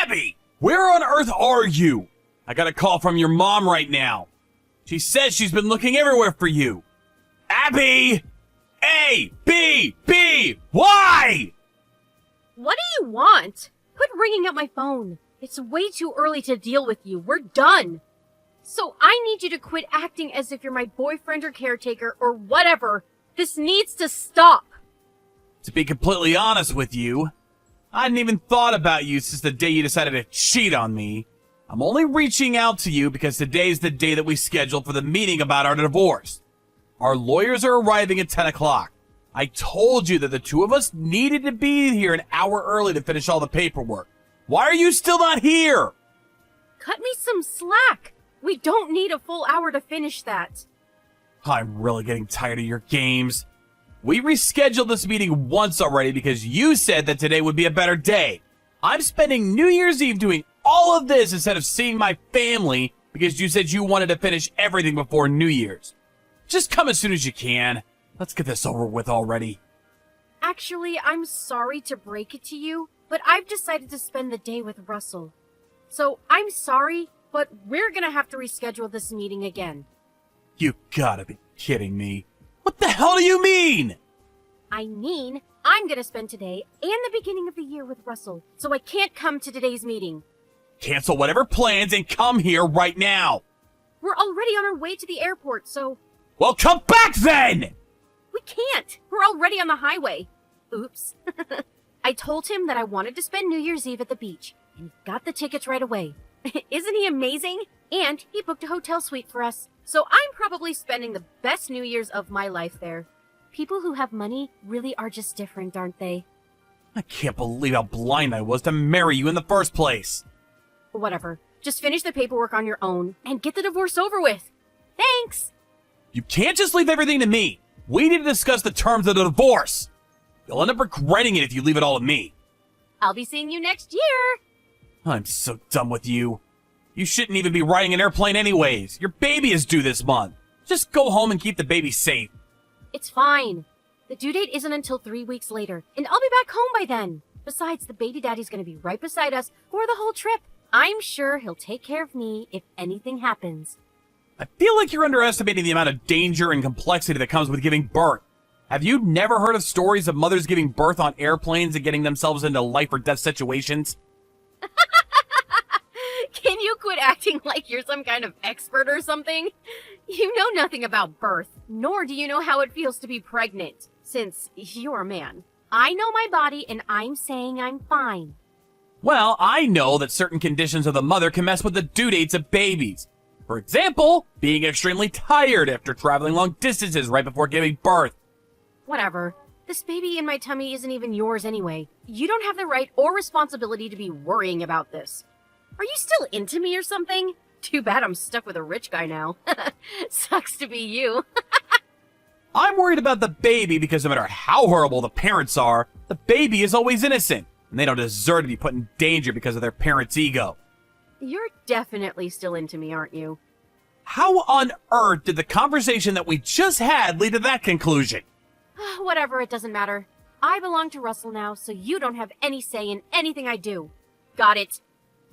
Abby! Where on earth are you? I got a call from your mom right now. She says she's been looking everywhere for you. Abby! A, B, B, Y! What do you want? Quit ringing up my phone. It's way too early to deal with you. We're done. So I need you to quit acting as if you're my boyfriend or caretaker or whatever. This needs to stop. To be completely honest with you, I hadn't even thought about you since the day you decided to cheat on me. I'm only reaching out to you because today's the day that we scheduled for the meeting about our divorce. Our lawyers are arriving at 10 o'clock. I told you that the two of us needed to be here an hour early to finish all the paperwork. Why are you still not here? Cut me some slack. We don't need a full hour to finish that. I'm really getting tired of your games. We rescheduled this meeting once already because you said that today would be a better day. I'm spending New Year's Eve doing all of this instead of seeing my family because you said you wanted to finish everything before New Year's. Just come as soon as you can. Let's get this over with already. Actually, I'm sorry to break it to you, but I've decided to spend the day with Russell. So I'm sorry, but we're gonna have to reschedule this meeting again. You gotta be kidding me. What the hell do you mean? I mean, I'm gonna spend today and the beginning of the year with Russell, so I can't come to today's meeting. Cancel whatever plans and come here right now. We're already on our way to the airport, so... Well, come back then! We can't! We're already on the highway. Oops. I told him that I wanted to spend New Year's Eve at the beach, and he got the tickets right away. Isn't he amazing? And he booked a hotel suite for us, so I'm probably spending the best New Year's of my life there. People who have money really are just different, aren't they? I can't believe how blind I was to marry you in the first place. Whatever. Just finish the paperwork on your own and get the divorce over with. Thanks! You can't just leave everything to me. We need to discuss the terms of the divorce. You'll end up regretting it if you leave it all to me. I'll be seeing you next year! I'm so done with you. You shouldn't even be riding an airplane anyways. Your baby is due this month. Just go home and keep the baby safe. It's fine. The due date isn't until 3 weeks later, and I'll be back home by then. Besides, the baby daddy's gonna be right beside us for the whole trip. I'm sure he'll take care of me if anything happens. I feel like you're underestimating the amount of danger and complexity that comes with giving birth. Have you never heard of stories of mothers giving birth on airplanes and getting themselves into life or death situations? Can you quit acting like you're some kind of expert or something? You know nothing about birth, nor do you know how it feels to be pregnant, since you're a man. I know my body, and I'm saying I'm fine. Well, I know that certain conditions of the mother can mess with the due dates of babies. For example, being extremely tired after traveling long distances right before giving birth. Whatever. This baby in my tummy isn't even yours anyway. You don't have the right or responsibility to be worrying about this. Are you still into me or something? Too bad I'm stuck with a rich guy now. Sucks to be you. I'm worried about the baby because no matter how horrible the parents are, the baby is always innocent, and they don't deserve to be put in danger because of their parents' ego. You're definitely still into me, aren't you? How on earth did the conversation that we just had lead to that conclusion? Whatever, it doesn't matter. I belong to Russell now, so you don't have any say in anything I do. Got it?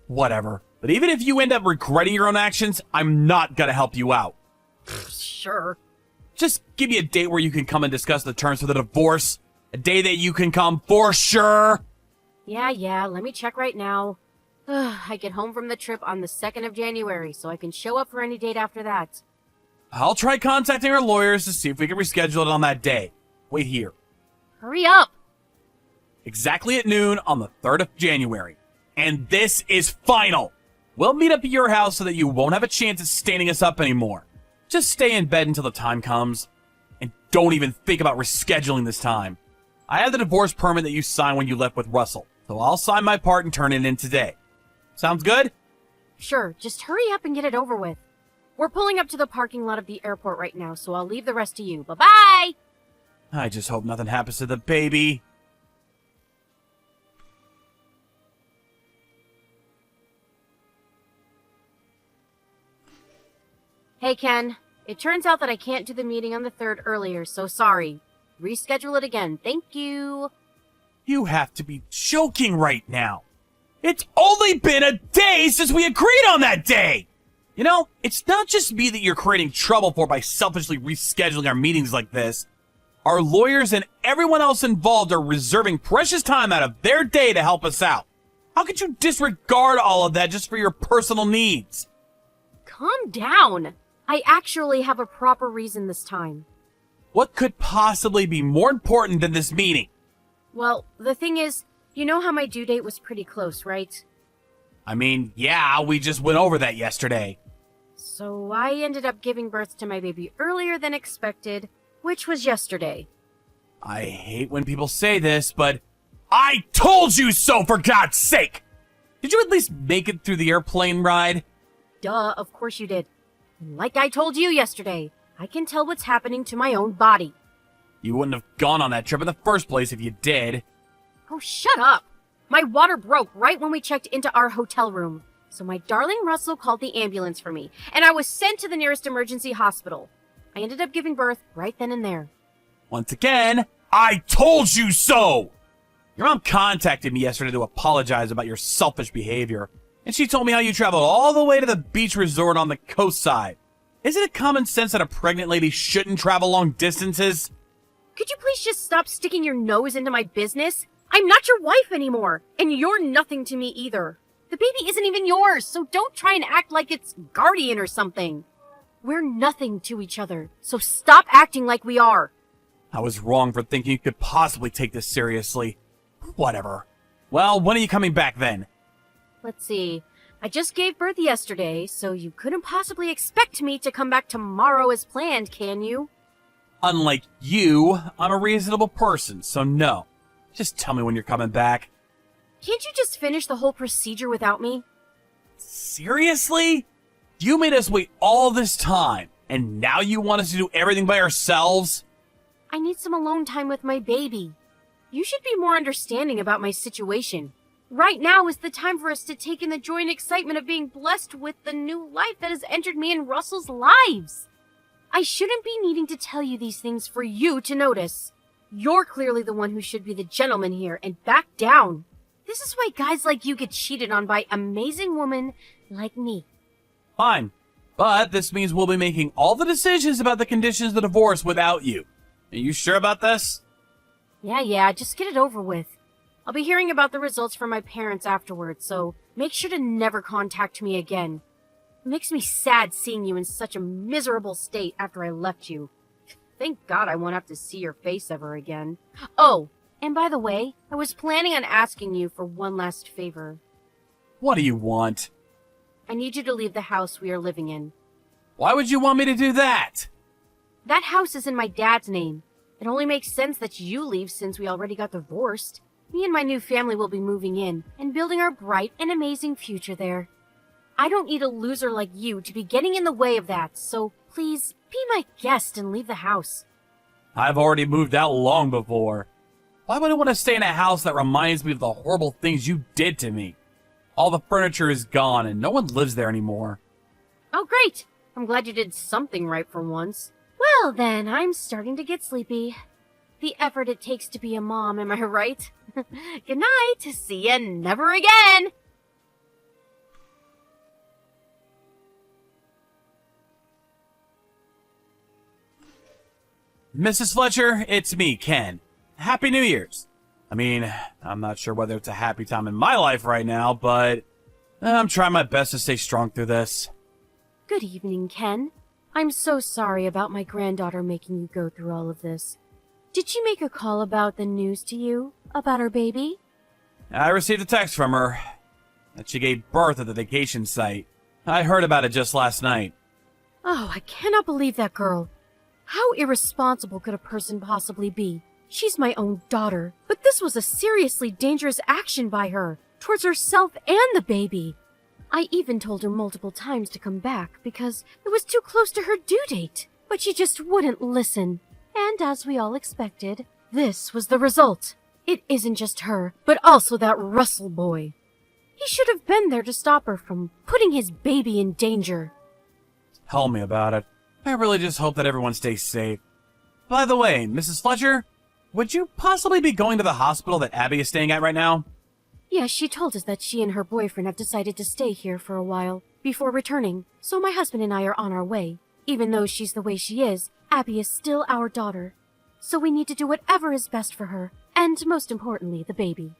Whatever. But even if you end up regretting your own actions, I'm not gonna help you out. Sure. Just give me a date where you can come and discuss the terms for the divorce. A day that you can come for sure. Yeah, let me check right now. I get home from the trip on the 2nd of January, so I can show up for any date after that. I'll try contacting our lawyers to see if we can reschedule it on that day. Wait here. Hurry up! Exactly at noon on the 3rd of January. And this is final. We'll meet up at your house so that you won't have a chance at standing us up anymore. Just stay in bed until the time comes. And don't even think about rescheduling this time. I have the divorce permit that you signed when you left with Russell, so I'll sign my part and turn it in today. Sounds good? Sure, just hurry up and get it over with. We're pulling up to the parking lot of the airport right now, so I'll leave the rest to you. Bye-bye! I just hope nothing happens to the baby. Hey, Ken. It turns out that I can't do the meeting on the 3rd earlier, so sorry. Reschedule it again. Thank you. You have to be joking right now. It's only been a day since we agreed on that day! You know, it's not just me that you're creating trouble for by selfishly rescheduling our meetings like this. Our lawyers and everyone else involved are reserving precious time out of their day to help us out. How could you disregard all of that just for your personal needs? Calm down. I actually have a proper reason this time. What could possibly be more important than this meeting? Well, the thing is, you know how my due date was pretty close, right? I mean, yeah, we just went over that yesterday. So I ended up giving birth to my baby earlier than expected, which was yesterday. I hate when people say this, but I told you so, for God's sake! Did you at least make it through the airplane ride? Duh, of course you did. And like I told you yesterday, I can tell what's happening to my own body. You wouldn't have gone on that trip in the first place if you did. Oh, shut up! My water broke right when we checked into our hotel room. So my darling Russell called the ambulance for me, and I was sent to the nearest emergency hospital. I ended up giving birth right then and there. Once again, I told you so! Your mom contacted me yesterday to apologize about your selfish behavior, and she told me how you traveled all the way to the beach resort on the coast side. Isn't it common sense that a pregnant lady shouldn't travel long distances? Could you please just stop sticking your nose into my business? I'm not your wife anymore, and you're nothing to me either. The baby isn't even yours, so don't try and act like it's guardian or something. We're nothing to each other, so stop acting like we are. I was wrong for thinking you could possibly take this seriously. Whatever. Well, when are you coming back then? Let's see. I just gave birth yesterday, so you couldn't possibly expect me to come back tomorrow as planned, can you? Unlike you, I'm a reasonable person, so no. Just tell me when you're coming back. Can't you just finish the whole procedure without me? Seriously? You made us wait all this time, and now you want us to do everything by ourselves? I need some alone time with my baby. You should be more understanding about my situation. Right now is the time for us to take in the joy and excitement of being blessed with the new life that has entered me and Russell's lives. I shouldn't be needing to tell you these things for you to notice. You're clearly the one who should be the gentleman here and back down. This is why guys like you get cheated on by amazing women like me. Fine. But this means we'll be making all the decisions about the conditions of the divorce without you. Are you sure about this? Yeah, just get it over with. I'll be hearing about the results from my parents afterwards, so make sure to never contact me again. It makes me sad seeing you in such a miserable state after I left you. Thank God I won't have to see your face ever again. Oh, and by the way, I was planning on asking you for one last favor. What do you want? I need you to leave the house we are living in. Why would you want me to do that? That house is in my dad's name. It only makes sense that you leave since we already got divorced. Me and my new family will be moving in and building our bright and amazing future there. I don't need a loser like you to be getting in the way of that, so please be my guest and leave the house. I've already moved out long before. Why would I want to stay in a house that reminds me of the horrible things you did to me? All the furniture is gone and no one lives there anymore. Oh, great! I'm glad you did something right for once. Well then, I'm starting to get sleepy. The effort it takes to be a mom, am I right? Good night! See ya never again! Mrs. Fletcher, it's me, Ken. Happy New Year's. I mean, I'm not sure whether it's a happy time in my life right now, but I'm trying my best to stay strong through this. Good evening, Ken. I'm so sorry about my granddaughter making you go through all of this. Did she make a call about the news to you? About her baby? I received a text from her that she gave birth at the vacation site. I heard about it just last night. Oh, I cannot believe that girl. How irresponsible could a person possibly be? She's my own daughter, but this was a seriously dangerous action by her, towards herself and the baby. I even told her multiple times to come back because it was too close to her due date, but she just wouldn't listen. And as we all expected, this was the result. It isn't just her, but also that Russell boy. He should have been there to stop her from putting his baby in danger. Tell me about it. I really just hope that everyone stays safe. By the way, Mrs. Fletcher, would you possibly be going to the hospital that Abby is staying at right now? Yes, she told us that she and her boyfriend have decided to stay here for a while before returning, so my husband and I are on our way. Even though she's the way she is, Abby is still our daughter. So we need to do whatever is best for her, and most importantly, the baby.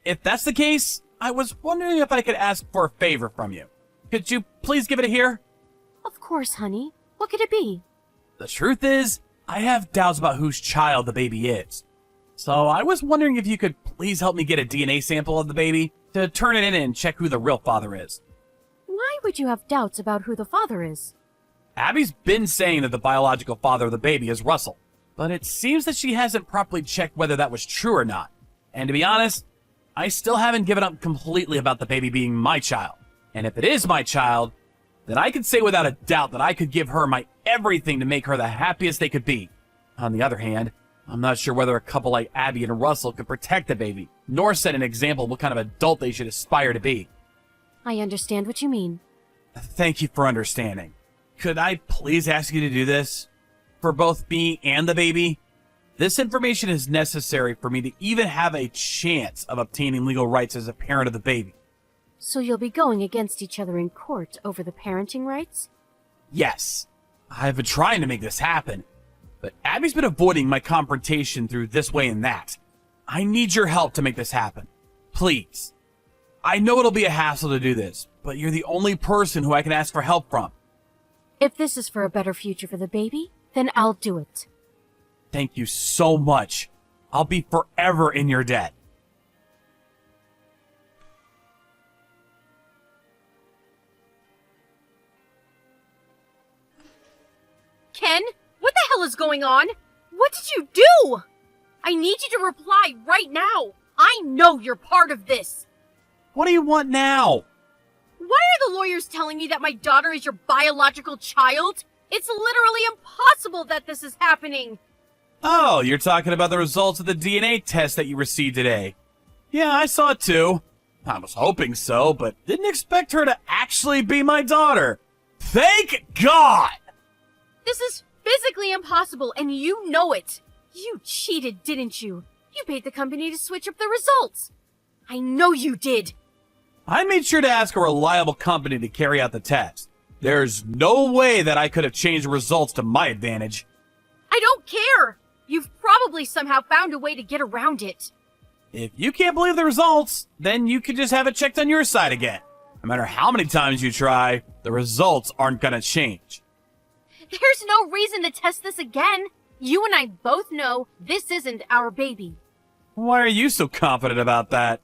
If that's the case, I was wondering if I could ask for a favor from you. Could you please give it a hear? Of course, honey. What could it be? The truth is, I have doubts about whose child the baby is. So I was wondering if you could please help me get a DNA sample of the baby to turn it in and check who the real father is. Why would you have doubts about who the father is? Abby's been saying that the biological father of the baby is Russell, but it seems that she hasn't properly checked whether that was true or not. And to be honest, I still haven't given up completely about the baby being my child. And if it is my child, then I can say without a doubt that I could give her my everything to make her the happiest they could be. On the other hand, I'm not sure whether a couple like Abby and Russell could protect the baby, nor set an example of what kind of adult they should aspire to be. I understand what you mean. Thank you for understanding. Could I please ask you to do this? For both me and the baby? This information is necessary for me to even have a chance of obtaining legal rights as a parent of the baby. So you'll be going against each other in court over the parenting rights? Yes. I've been trying to make this happen, but Abby's been avoiding my confrontation through this way and that. I need your help to make this happen. Please. I know it'll be a hassle to do this, but you're the only person who I can ask for help from. If this is for a better future for the baby, then I'll do it. Thank you so much. I'll be forever in your debt. Ken, what the hell is going on? What did you do? I need you to reply right now. I know you're part of this. What do you want now? Why are the lawyers telling me that my daughter is your biological child? It's literally impossible that this is happening. Oh, you're talking about the results of the DNA test that you received today. Yeah, I saw it too. I was hoping so, but didn't expect her to actually be my daughter. Thank God! This is physically impossible, and you know it. You cheated, didn't you? You paid the company to switch up the results. I know you did. I made sure to ask a reliable company to carry out the test. There's no way that I could have changed the results to my advantage. I don't care. You've probably somehow found a way to get around it. If you can't believe the results, then you could just have it checked on your side again. No matter how many times you try, the results aren't gonna change. There's no reason to test this again. You and I both know this isn't our baby. Why are you so confident about that?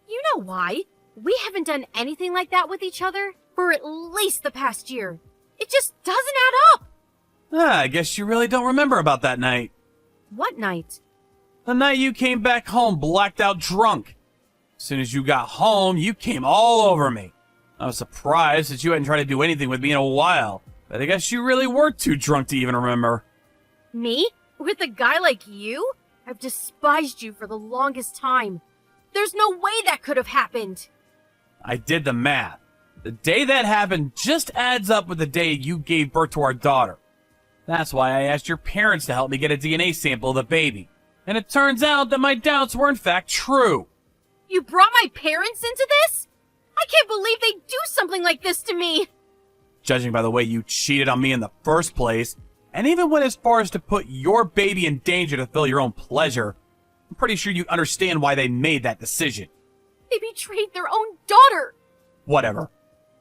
You know why? We haven't done anything like that with each other for at least the past year. It just doesn't add up. I guess you really don't remember about that night. What night? The night you came back home blacked out drunk. As soon as you got home, you came all over me. I was surprised that you hadn't tried to do anything with me in a while, but I guess you really were too drunk to even remember. Me? With a guy like you? I've despised you for the longest time. There's no way that could have happened. I did the math. The day that happened just adds up with the day you gave birth to our daughter. That's why I asked your parents to help me get a DNA sample of the baby. And it turns out that my doubts were in fact true. You brought my parents into this? I can't believe they'd do something like this to me. Judging by the way you cheated on me in the first place, and even went as far as to put your baby in danger to fill your own pleasure, I'm pretty sure you understand why they made that decision. They betrayed their own daughter. Whatever.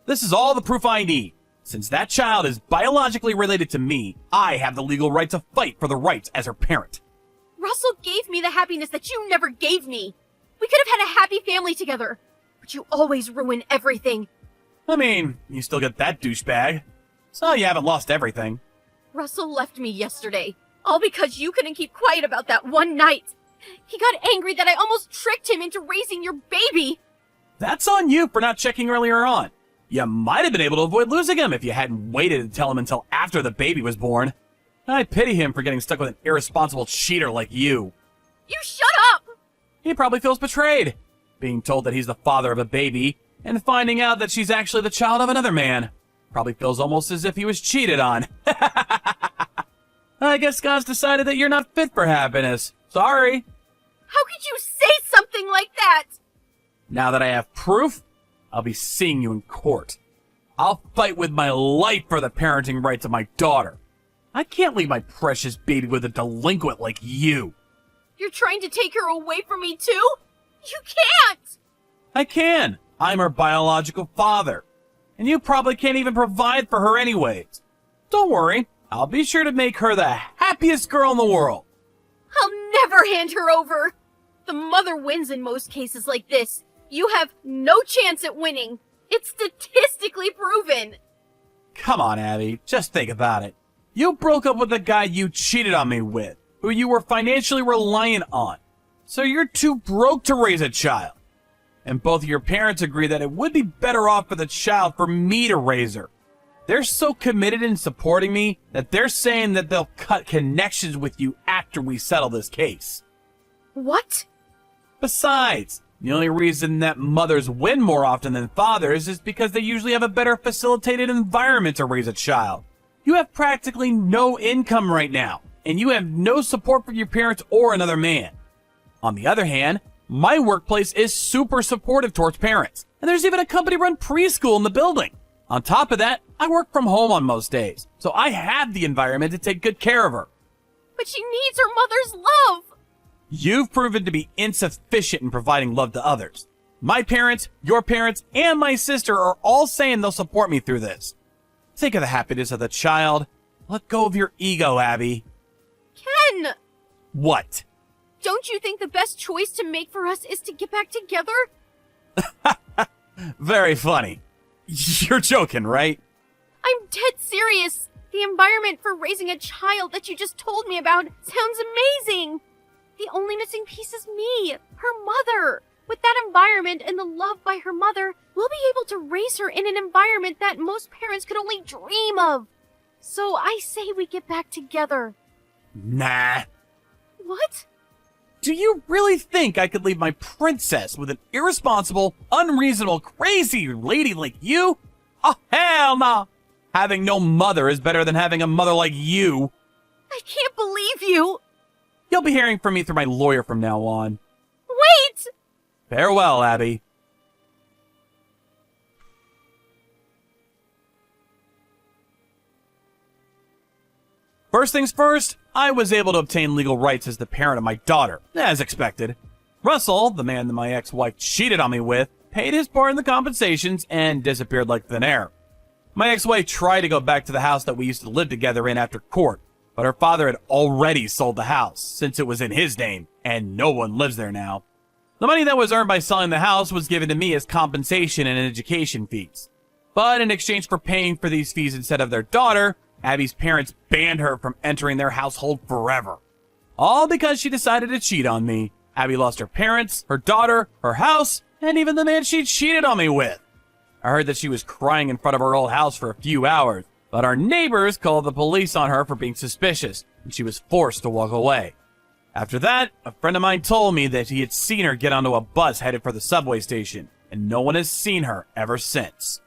This is all the proof I need. Since that child is biologically related to me, I have the legal right to fight for the rights as her parent. Russell gave me the happiness that you never gave me. We could have had a happy family together, but you always ruin everything. I mean, you still get that douchebag. So you haven't lost everything. Russell left me yesterday, all because you couldn't keep quiet about that one night. He got angry that I almost tricked him into raising your baby. That's on you for not checking earlier on. You might have been able to avoid losing him if you hadn't waited to tell him until after the baby was born. I pity him for getting stuck with an irresponsible cheater like you. You shut up! He probably feels betrayed, being told that he's the father of a baby, and finding out that she's actually the child of another man. Probably feels almost as if he was cheated on. I guess God's decided that you're not fit for happiness. Sorry. How could you say something like that? Now that I have proof, I'll be seeing you in court. I'll fight with my life for the parenting rights of my daughter. I can't leave my precious baby with a delinquent like you. You're trying to take her away from me too? You can't! I can. I'm her biological father. And you probably can't even provide for her anyways. Don't worry, I'll be sure to make her the happiest girl in the world. I'll never hand her over. The mother wins in most cases like this. You have no chance at winning. It's statistically proven. Come on, Abby, just think about it. You broke up with the guy you cheated on me with, who you were financially reliant on. So you're too broke to raise a child. And both of your parents agree that it would be better off for the child for me to raise her. They're so committed in supporting me that they're saying that they'll cut connections with you after we settle this case. What? Besides, the only reason that mothers win more often than fathers is because they usually have a better facilitated environment to raise a child. You have practically no income right now, and you have no support from your parents or another man. On the other hand, my workplace is super supportive towards parents, and there's even a company-run preschool in the building. On top of that, I work from home on most days, so I have the environment to take good care of her. But she needs her mother's love. You've proven to be insufficient in providing love to others. My parents, your parents, and my sister are all saying they'll support me through this. Think of the happiness of the child. Let go of your ego, Abby. Ken! What? Don't you think the best choice to make for us is to get back together? Very funny. You're joking, right? I'm dead serious. The environment for raising a child that you just told me about sounds amazing. The only missing piece is me, her mother. With that environment and the love by her mother, we'll be able to raise her in an environment that most parents could only dream of. So I say we get back together. Nah. What? Do you really think I could leave my princess with an irresponsible, unreasonable, crazy lady like you? Oh, hell no! Having no mother is better than having a mother like you. I can't believe you. You'll be hearing from me through my lawyer from now on. Wait! Farewell, Abby. First things first, I was able to obtain legal rights as the parent of my daughter, as expected. Russell, the man that my ex-wife cheated on me with, paid his part in the compensations and disappeared like thin air. My ex-wife tried to go back to the house that we used to live together in after court, but her father had already sold the house, since it was in his name, and no one lives there now. The money that was earned by selling the house was given to me as compensation and education fees. But in exchange for paying for these fees instead of their daughter, Abby's parents banned her from entering their household forever. All because she decided to cheat on me. Abby lost her parents, her daughter, her house, and even the man she cheated on me with. I heard that she was crying in front of her old house for a few hours, but our neighbors called the police on her for being suspicious, and she was forced to walk away. After that, a friend of mine told me that he had seen her get onto a bus headed for the subway station, and no one has seen her ever since.